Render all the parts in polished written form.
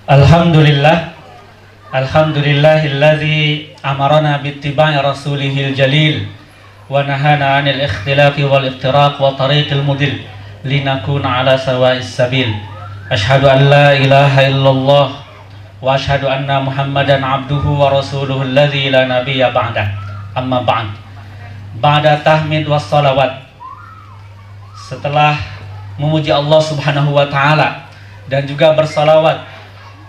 Alhamdulillah, alhamdulillahilladzi amarana bittiba'i rasulihil jalil wa nahana 'anil ikhtilafi wal iftiraq wa tariqil mudil linakuna 'ala sawa'is sabil. Asyhadu an la ilaha illallah wa asyhadu anna Muhammadan 'abduhu wa rasuluhu alladzi la nabiyya ba'dah. Amma ba'd. Ba'da tahmid was salawat. Setelah memuji Allah Subhanahu wa taala dan juga bersalawat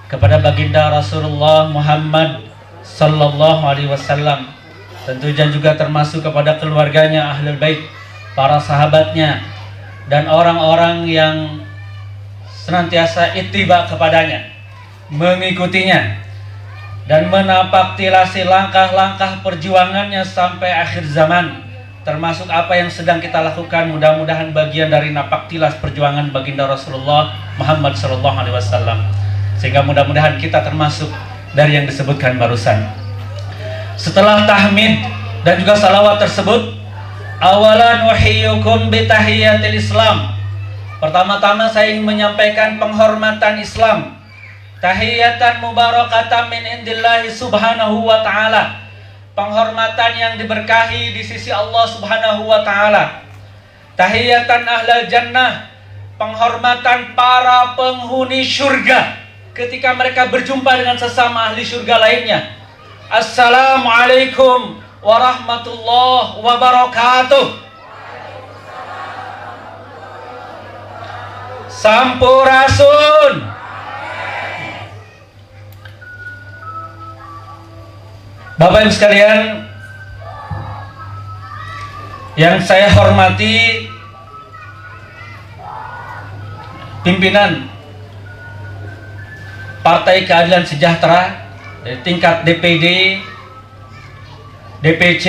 kepada baginda Rasulullah Muhammad sallallahu alaihi wasallam, tentunya juga termasuk kepada keluarganya, ahlul bait, para sahabatnya, dan orang-orang yang senantiasa ittiba kepadanya, mengikutinya dan menapaktilasi langkah-langkah perjuangannya sampai akhir zaman, termasuk apa yang sedang kita lakukan. Mudah-mudahan bagian dari napaktilas perjuangan baginda Rasulullah Muhammad sallallahu alaihi wasallam, sehingga mudah-mudahan kita termasuk dari yang disebutkan barusan. Setelah tahmid dan juga salawat tersebut, awalan uhiyyukum bitahiyatil Islam. Pertama-tama saya ingin menyampaikan penghormatan Islam. Tahiyatan mubarakatan min indillahi subhanahu wa ta'ala. Penghormatan yang diberkahi di sisi Allah subhanahu wa ta'ala. Tahiyatan ahlal jannah. Penghormatan para penghuni syurga ketika mereka berjumpa dengan sesama ahli surga lainnya. Assalamualaikum warahmatullahi wabarakatuh. Sampurasun. Bapak Ibu sekalian yang saya hormati, pimpinan Partai Keadilan Sejahtera dari tingkat DPD, DPC,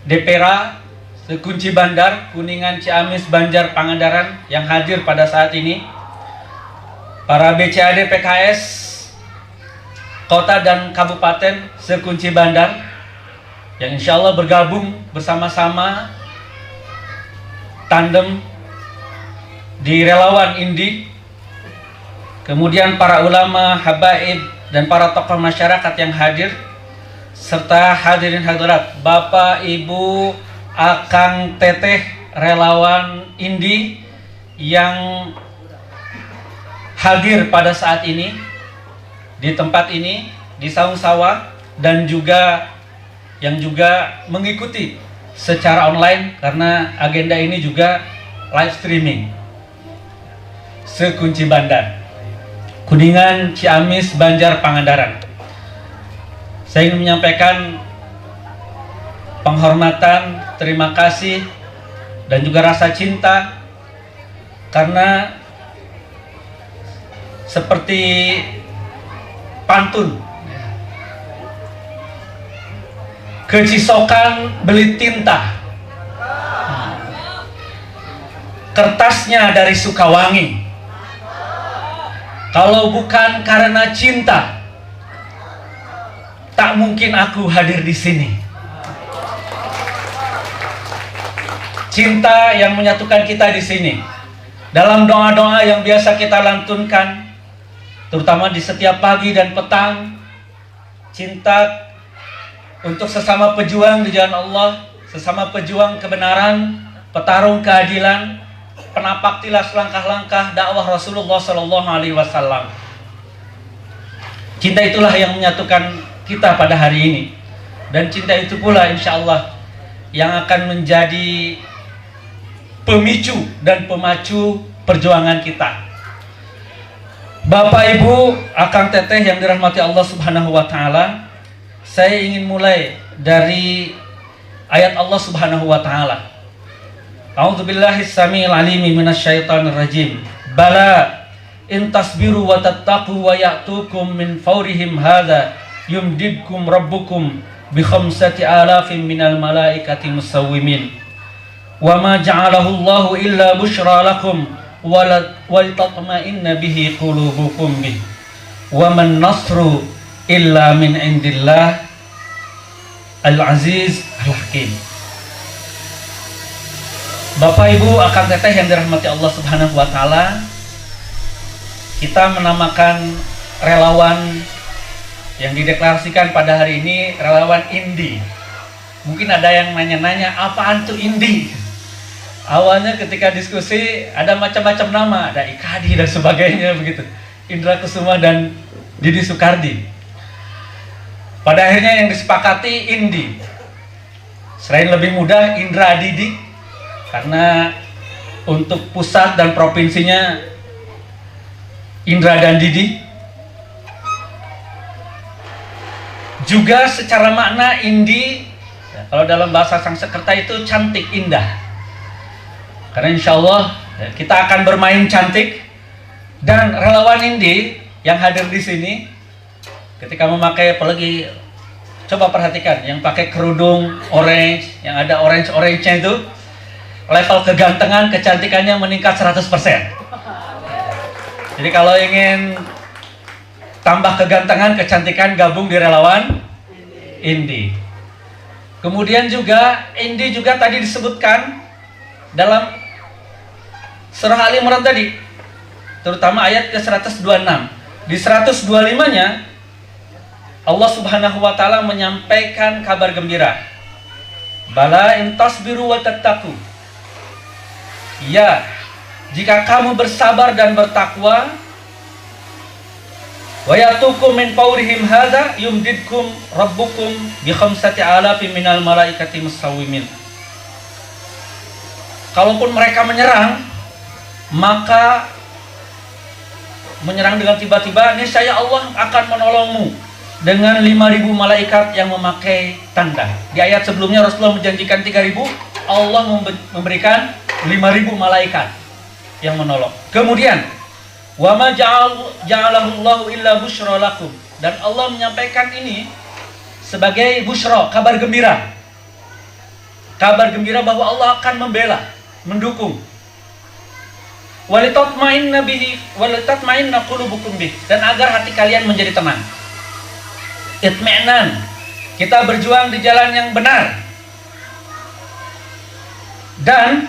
DPRA, sekunci Bandar, Kuningan, Ciamis, Banjar, Pangandaran yang hadir pada saat ini, para BCAD PKS Kota dan Kabupaten sekunci Bandar yang insya Allah bergabung bersama-sama tandem di relawan Indi. Kemudian para ulama, habaib, dan para tokoh masyarakat yang hadir, serta hadirin hadirat, Bapak, Ibu, Akang, Teteh, relawan Indi yang hadir pada saat ini di tempat ini, di Saung Sawah, dan juga yang juga mengikuti secara online karena agenda ini juga live streaming. Sekunci Bandar, Kuningan, Ciamis, Banjar, Pangandaran. Saya ingin menyampaikan penghormatan, terima kasih, dan juga rasa cinta karena seperti pantun, kecisokan beli tinta, kertasnya dari Sukawangi. Kalau bukan karena cinta, tak mungkin aku hadir di sini. Cinta yang menyatukan kita di sini. Dalam doa-doa yang biasa kita lantunkan, terutama di setiap pagi dan petang, cinta untuk sesama pejuang di jalan Allah, sesama pejuang kebenaran, petarung keadilan, penapaktilas langkah-langkah dakwah Rasulullah Sallallahu Alaihi Wasallam. Cinta itulah yang menyatukan kita pada hari ini, dan cinta itu pula insya Allah yang akan menjadi pemicu dan pemacu perjuangan kita. Bapak, Ibu, Akang, Teteh yang dirahmati Allah Subhanahu wa taala, saya ingin mulai dari ayat Allah Subhanahu wa taala. A'udzubillahis samiil alimi minasyaitonir rajim. Bala in tasbiru wa tattaqu wa ya'tukum min fawrihim hadza yumdidkum rabbukum bi khamsati alafin minal malaikati musawwimin. Wa ma ja'alahu Allahu illa busyra lakum walitatma'inna bihi qulubukum bih wa man nasru illa min indillah al-aziz al-hakim. Bapak, Ibu, Akang, Teteh yang dirahmati Allah Subhanahu wa taala, kita menamakan relawan yang dideklarasikan pada hari ini, relawan INDI. Mungkin ada yang nanya-nanya, apaan tuh INDI? Awalnya ketika diskusi ada macam-macam nama, ada IKADI dan sebagainya begitu. Indra Kusuma dan Didi Soekardi. Pada akhirnya yang disepakati INDI. Selain lebih mudah, Indra Didi, karena untuk pusat dan provinsinya Indra dan Didi. Juga secara makna INDI, kalau dalam bahasa Sanskerta itu cantik, indah. Karena insya Allah kita akan bermain cantik. Dan relawan INDI yang hadir di sini, ketika memakai, apalagi coba perhatikan, yang pakai kerudung orange, yang ada orange-nya itu, level kegantengan, kecantikannya meningkat 100%. Jadi kalau ingin tambah kegantengan, kecantikan, gabung di relawan INDI. Kemudian juga INDI juga tadi disebutkan dalam surah Ali Imran tadi, terutama ayat ke-126. Di 125-nya Allah Subhanahu wa taala menyampaikan kabar gembira. Bala in tasbiru wa tattaqu. Ya, jika kamu bersabar dan bertakwa, wa yatukum min fawrihim hadza yumdidkum rabbukum bi khamsati alafin minal malaikati musawwimin. Kalaupun mereka menyerang, maka menyerang dengan tiba-tiba, niscaya Allah akan menolongmu dengan 5.000 malaikat yang memakai tanda. Di ayat sebelumnya Rasulullah menjanjikan 3.000, Allah memberikan 5.000 malaikat yang menolong. Kemudian wa ma ja'alahu Allahu illa busyra lakum, dan Allah menyampaikan ini sebagai busyra, kabar gembira. Kabar gembira bahwa Allah akan membela, mendukung. Walitatma'inna bihi walitatma'inna qulubukum bih, dan agar hati kalian menjadi tenang. Itmi'nan, kita berjuang di jalan yang benar. Dan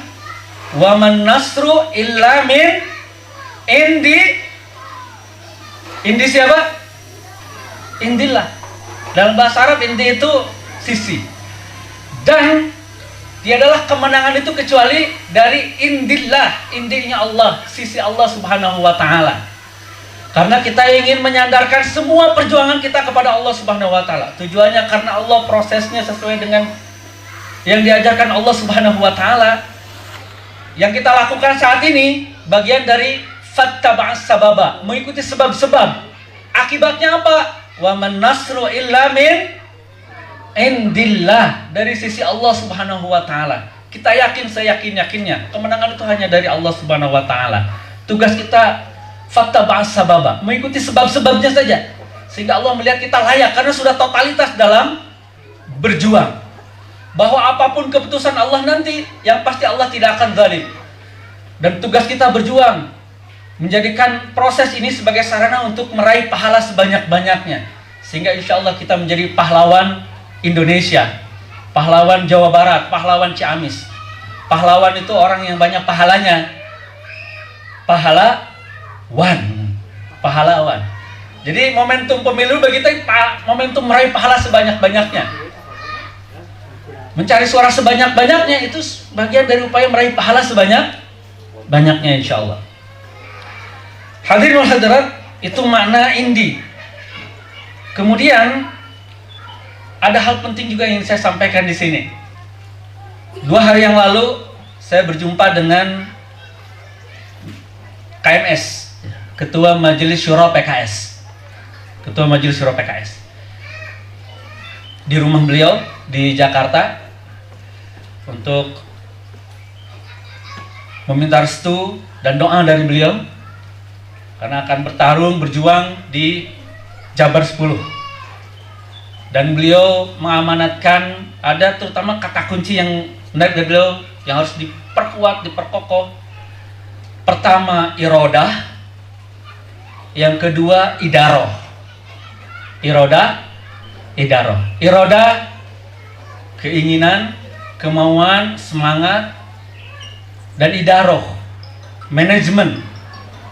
wa man nasru illa min indi siapa? Indillah. Dalam bahasa Arab indi itu sisi. Dan tiadalah kemenangan itu kecuali dari indillah, indinya Allah, sisi Allah Subhanahu wa taala. Karena kita ingin menyandarkan semua perjuangan kita kepada Allah Subhanahu wa taala. Tujuannya karena Allah, prosesnya sesuai dengan yang diajarkan Allah Subhanahu wa taala. Yang kita lakukan saat ini bagian dari fattaba'as sababa, mengikuti sebab-sebab. Akibatnya apa? Wa man nasru illa min indillah, dari sisi Allah Subhanahu wa taala. Kita yakin, seyakin-yakinnya kemenangan itu hanya dari Allah Subhanahu wa taala. Tugas kita fattaba'as sababa, mengikuti sebab-sebabnya saja, sehingga Allah melihat kita layak karena sudah totalitas dalam berjuang. Bahwa apapun keputusan Allah nanti, yang pasti Allah tidak akan zalim. Dan tugas kita berjuang, menjadikan proses ini sebagai sarana untuk meraih pahala sebanyak-banyaknya, sehingga insya Allah kita menjadi pahlawan Indonesia, pahlawan Jawa Barat, pahlawan Ciamis. Pahlawan itu orang yang banyak pahalanya. Pahlawan. Jadi momentum pemilu bagi kita momentum meraih pahala sebanyak-banyaknya. Mencari suara sebanyak-banyaknya itu bagian dari upaya meraih pahala sebanyak-banyaknya insya Allah. Hadirin wal hadirat, itu makna indi. Kemudian ada hal penting juga yang saya sampaikan di sini. 2 hari yang lalu saya berjumpa dengan KMS, Ketua Majelis Syuro PKS. Ketua Majelis Syuro PKS. Di rumah beliau di Jakarta untuk meminta restu dan doa dari beliau karena akan bertarung, berjuang di Jabar 10. Dan beliau mengamanatkan ada terutama kata kunci yang menarik dari beliau yang harus diperkuat, diperkokoh. Pertama irodah, yang kedua idaroh. Irodah keinginan, kemauan, semangat, dan idaroh manajemen,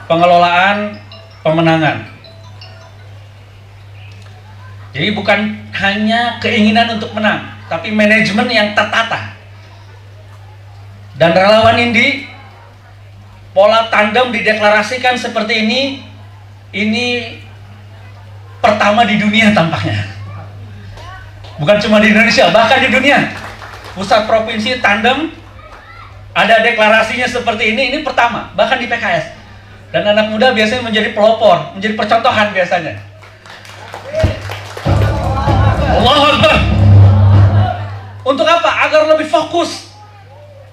pengelolaan, pemenangan. Jadi bukan hanya keinginan untuk menang, tapi manajemen yang tertata. Dan relawan Indi, pola tandem dideklarasikan seperti ini pertama di dunia tampaknya. Bukan cuma di Indonesia, bahkan di dunia. Pusat provinsi tandem ada deklarasinya seperti ini pertama, bahkan di PKS. Dan anak muda biasanya menjadi pelopor, menjadi percontohan biasanya. Allahu Akbar. Untuk apa? Agar lebih fokus.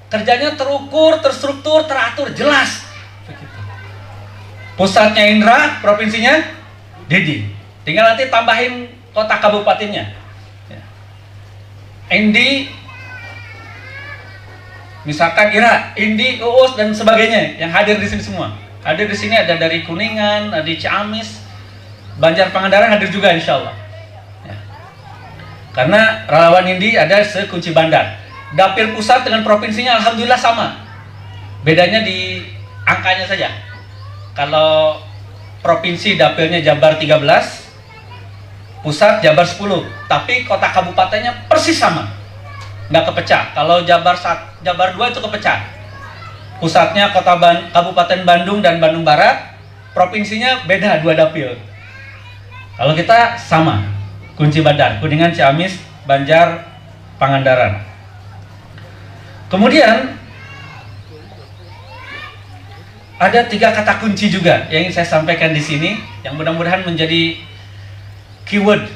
Kerjanya terukur, terstruktur, teratur, jelas. Begitu. Pusatnya Indra, provinsinya Dedi. Tinggal nanti tambahin kota kabupatennya. Indi, misalkan Ira, Indi, Uus dan sebagainya yang hadir di sini semua. Hadir di sini ada dari Kuningan, ada di Ciamis, Banjar Pangandaran hadir juga insya Allah. Ya. Karena relawan Indi ada sekunci bandar. Dapil pusat dengan provinsinya alhamdulillah sama. Bedanya di angkanya saja. Kalau provinsi dapilnya Jabar 13, pusat Jabar 10, tapi kota kabupatennya persis sama, nggak kepecah. Kalau Jabar 2 itu kepecah, pusatnya Kabupaten Bandung dan Bandung Barat, provinsinya beda 2 dapil. Kalau kita sama, kunci bandar, Kuningan, Ciamis, Banjar, Pangandaran. Kemudian ada 3 kata kunci juga yang ingin saya sampaikan di sini, yang mudah-mudahan menjadi keyword,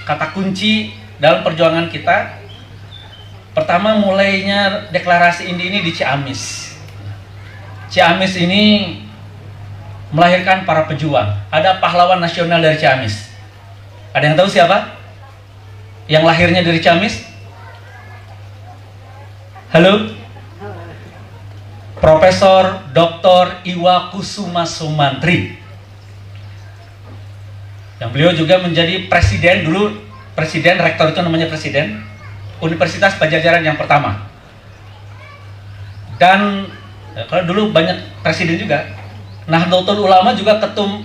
kata kunci dalam perjuangan kita. Pertama, mulainya deklarasi Indi ini di Ciamis. Ciamis ini melahirkan para pejuang. Ada pahlawan nasional dari Ciamis. Ada yang tahu siapa? Yang lahirnya dari Ciamis? Halo? Profesor Dr. Iwa Kusuma Sumantri. Yang beliau juga menjadi presiden dulu, presiden, rektor itu namanya presiden Universitas Pajajaran yang pertama. Dan kalau dulu banyak presiden juga. Nahdlatul Ulama juga ketum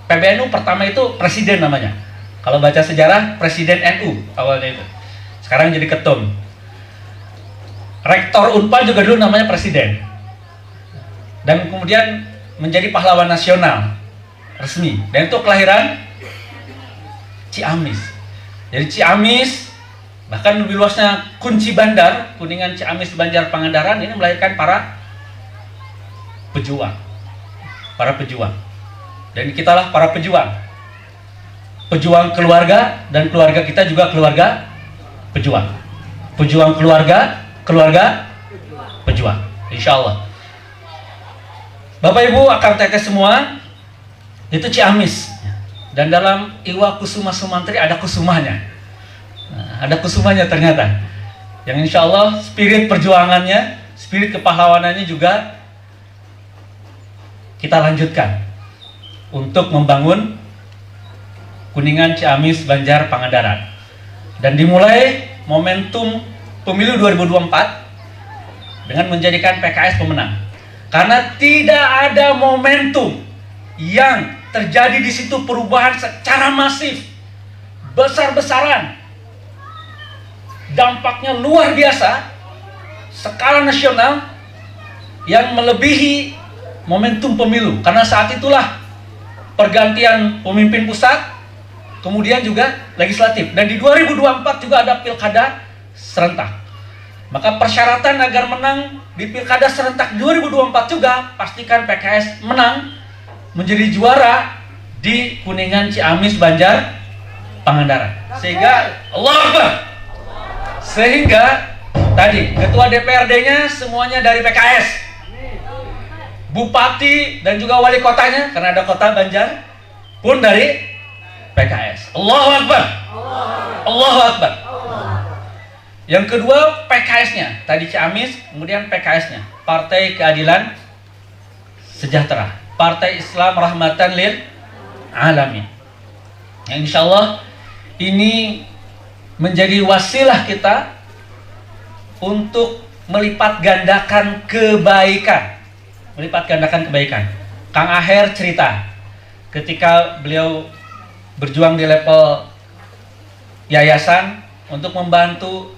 PBNU pertama itu presiden namanya. Kalau baca sejarah presiden NU awalnya itu. Sekarang jadi ketum. Rektor Unpad juga dulu namanya presiden. Dan kemudian menjadi pahlawan nasional resmi. Dan itu kelahiran Ciamis. Jadi Ciamis, bahkan lebih luasnya kunci bandar, Kuningan, Ciamis, Banjar, Pangandaran, ini melahirkan para pejuang. Para pejuang. Dan kitalah para pejuang. Pejuang keluarga, dan keluarga kita juga keluarga pejuang. Pejuang keluarga, keluarga pejuang. Insya Allah. Bapak Ibu, akang teteh semua, itu Ciamis. Dan dalam Iwa Kusuma Sumantri ada kusumanya. Nah, ada kusumanya ternyata. Yang insya Allah spirit perjuangannya, spirit kepahlawanannya juga kita lanjutkan untuk membangun Kuningan, Ciamis, Banjar, Pangandaran. Dan dimulai momentum pemilu 2024 dengan menjadikan PKS pemenang. Karena tidak ada momentum yang terjadi di situ perubahan secara masif, besar-besaran, dampaknya luar biasa, skala nasional yang melebihi momentum pemilu. Karena saat itulah pergantian pemimpin pusat, kemudian juga legislatif, dan di 2024 juga ada pilkada serentak. Maka persyaratan agar menang di pilkada serentak 2024 juga pastikan PKS menang, menjadi juara di Kuningan, Ciamis, Banjar, Pangandaran. Sehingga Allah Akbar. Sehingga tadi ketua DPRD-nya semuanya dari PKS. Bupati dan juga wali kotanya, karena ada kota Banjar, pun dari PKS. Allahu Akbar. Allahu Akbar. Yang kedua PKS-nya, tadi Ciamis, kemudian PKS-nya, Partai Keadilan Sejahtera, Partai Islam Rahmatan Lil Alamin. Yang insya Allah ini menjadi wasilah kita untuk melipat gandakan kebaikan. Melipat gandakan kebaikan. Kang Aher cerita ketika beliau berjuang di level yayasan untuk membantu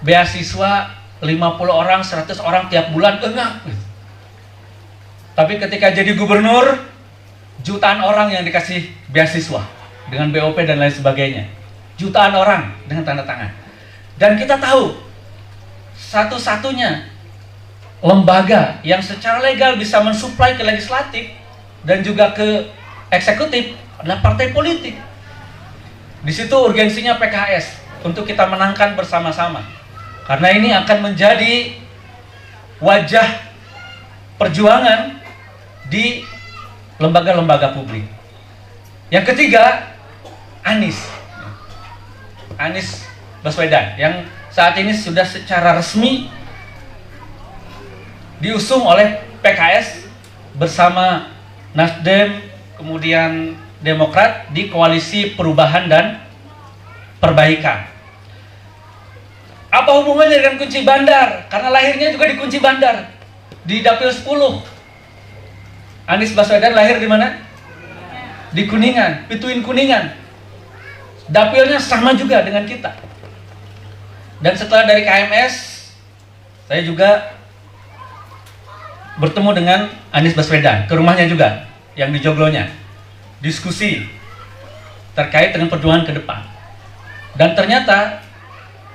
beasiswa 50 orang, 100 orang tiap bulan, enggak. Tapi ketika jadi gubernur, jutaan orang yang dikasih beasiswa dengan BOP dan lain sebagainya. Jutaan orang dengan tanda tangan. Dan kita tahu satu-satunya lembaga yang secara legal bisa mensuplai ke legislatif dan juga ke eksekutif adalah partai politik. Di situ urgensinya PKS untuk kita menangkan bersama-sama. Karena ini akan menjadi wajah perjuangan di lembaga-lembaga publik. Yang ketiga, Anies Baswedan yang saat ini sudah secara resmi diusung oleh PKS bersama Nasdem, kemudian Demokrat di koalisi perubahan dan perbaikan. Apa hubungannya dengan Kunci Bandar? Karena lahirnya juga di Kunci Bandar, di Dapil 10. Anies Baswedan lahir di mana? Di Kuningan, Pituin Kuningan. Dapilnya sama juga dengan kita. Dan setelah dari KMS, saya juga bertemu dengan Anies Baswedan, ke rumahnya juga, yang di Joglonya. Diskusi terkait dengan perjuangan ke depan. Dan ternyata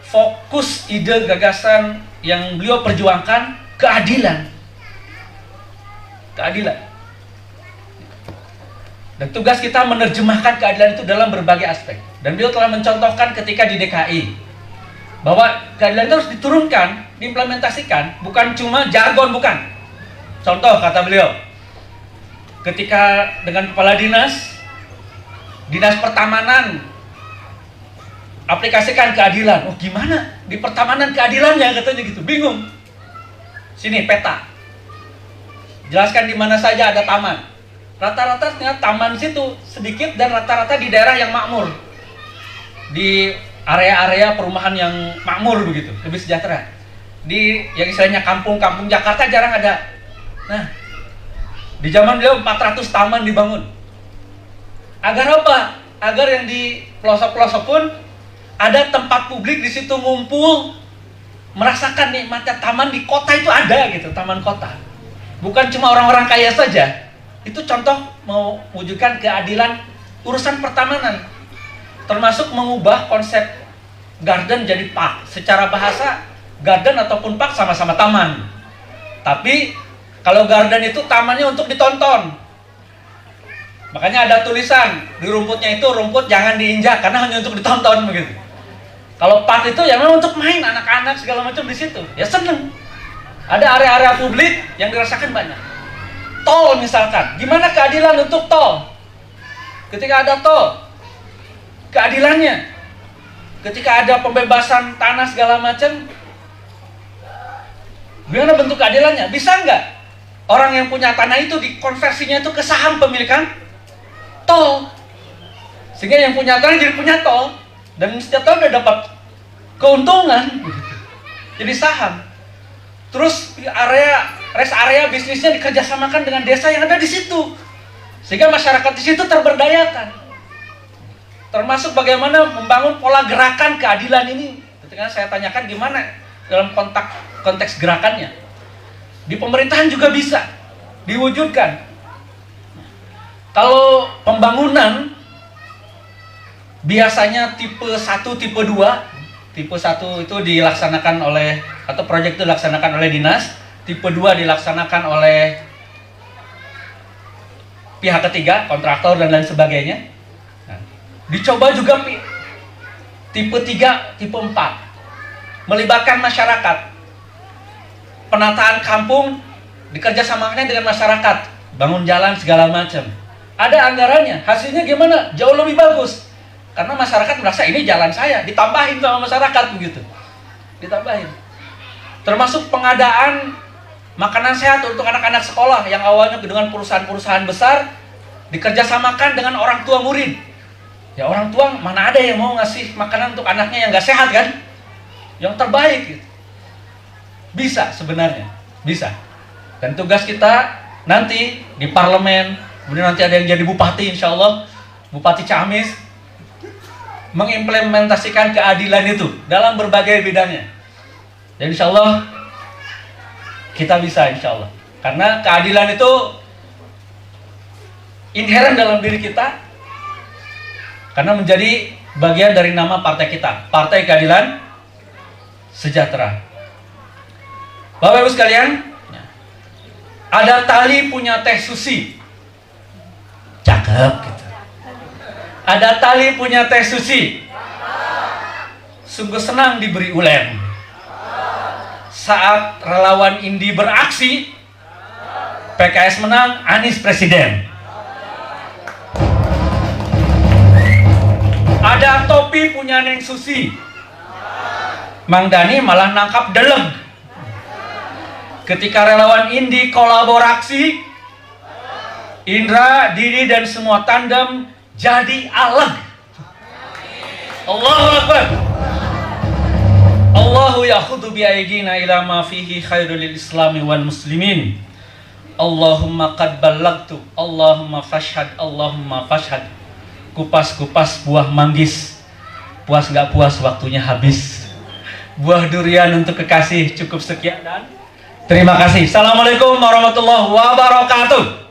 fokus ide gagasan yang beliau perjuangkan keadilan. Keadilan. Dan tugas kita menerjemahkan keadilan itu dalam berbagai aspek. Dan beliau telah mencontohkan ketika di DKI bahwa keadilan itu harus diturunkan, diimplementasikan, bukan cuma jargon, bukan. Contoh kata beliau, ketika dengan kepala dinas pertamanan aplikasikan keadilan. Oh gimana? Di pertamanan keadilannya katanya gitu, bingung. Sini peta. Jelaskan di mana saja ada taman. Rata-rata taman situ sedikit dan rata-rata di daerah yang makmur. Di area-area perumahan yang makmur begitu, lebih sejahtera. Di yang istilahnya kampung-kampung Jakarta jarang ada. Nah, di zaman beliau 400 taman dibangun. Agar apa? Agar yang di pelosok-pelosok pun ada tempat publik di situ ngumpul, merasakan nikmatnya taman di kota itu ada gitu, taman kota. Bukan cuma orang-orang kaya saja. Itu contoh mewujudkan keadilan urusan pertamanan. Termasuk mengubah konsep garden jadi park. Secara bahasa, garden ataupun park sama-sama taman. Tapi kalau garden itu tamannya untuk ditonton. Makanya ada tulisan di rumputnya itu, rumput jangan diinjak karena hanya untuk ditonton begitu. Kalau park itu ya memang untuk main, anak-anak segala macam di situ. Ya seneng. Ada area-area publik yang dirasakan banyak. Tol misalkan, gimana keadilan untuk tol? Ketika ada tol, keadilannya. Ketika ada pembebasan tanah segala macam, gimana bentuk keadilannya? Bisa nggak orang yang punya tanah itu dikonversinya itu ke saham pemilikan tol, sehingga yang punya tanah jadi punya tol dan setiap tahun udah dapat keuntungan, jadi saham. Terus rest area bisnisnya dikerjasamakan dengan desa yang ada di situ, sehingga masyarakat di situ terberdayakan. Termasuk bagaimana membangun pola gerakan keadilan ini. Ketika saya tanyakan gimana dalam konteks gerakannya, di pemerintahan juga bisa diwujudkan. Kalau pembangunan biasanya tipe 1, tipe 2. Tipe 1 itu dilaksanakan oleh, atau proyek itu dilaksanakan oleh dinas. Tipe 2 dilaksanakan oleh pihak ketiga, kontraktor dan lain sebagainya. Nah, dicoba juga tipe 3, tipe 4. Melibatkan masyarakat. Penataan kampung dikerjasamakan dengan masyarakat. Bangun jalan segala macam. Ada anggarannya, hasilnya gimana? Jauh lebih bagus. Karena masyarakat merasa ini jalan saya, ditambahin sama masyarakat begitu. Ditambahin. Termasuk pengadaan makanan sehat untuk anak-anak sekolah yang awalnya dengan perusahaan-perusahaan besar dikerjasamakan dengan orang tua murid. Ya orang tua mana ada yang mau ngasih makanan untuk anaknya yang nggak sehat kan? Yang terbaik gitu. Bisa sebenarnya, bisa. Dan tugas kita nanti di parlemen, kemudian nanti ada yang jadi bupati insya Allah, Bupati Ciamis. mengimplementasikan keadilan itu dalam berbagai bidangnya. Dan insya Allah kita bisa, insya Allah. Karena keadilan itu inherent dalam diri kita, karena menjadi bagian dari nama partai kita, Partai Keadilan Sejahtera. Bapak Ibu sekalian, ada tali punya Teh Susi, cakep gitu. Ada tali punya Teh Susi, sungguh senang diberi ulem. Saat relawan Indi beraksi, PKS menang, Anies presiden. Ada topi punya Neng Susi, Mang Dani malah nangkap deleg. Ketika relawan Indi kolaborasi, Indra, Didi dan semua tandem jadi aleg. Allahu Akbar. Allahu yakhudhu biaidina ila ma fihi khairul lil islami wal muslimin. Allahumma qad ballagtu, Allahumma fashhad, Allahumma fashhad. Kupas-kupas buah manggis, puas gak puas waktunya habis. Buah durian untuk kekasih, cukup sekian dan terima kasih. Assalamualaikum warahmatullahi wabarakatuh.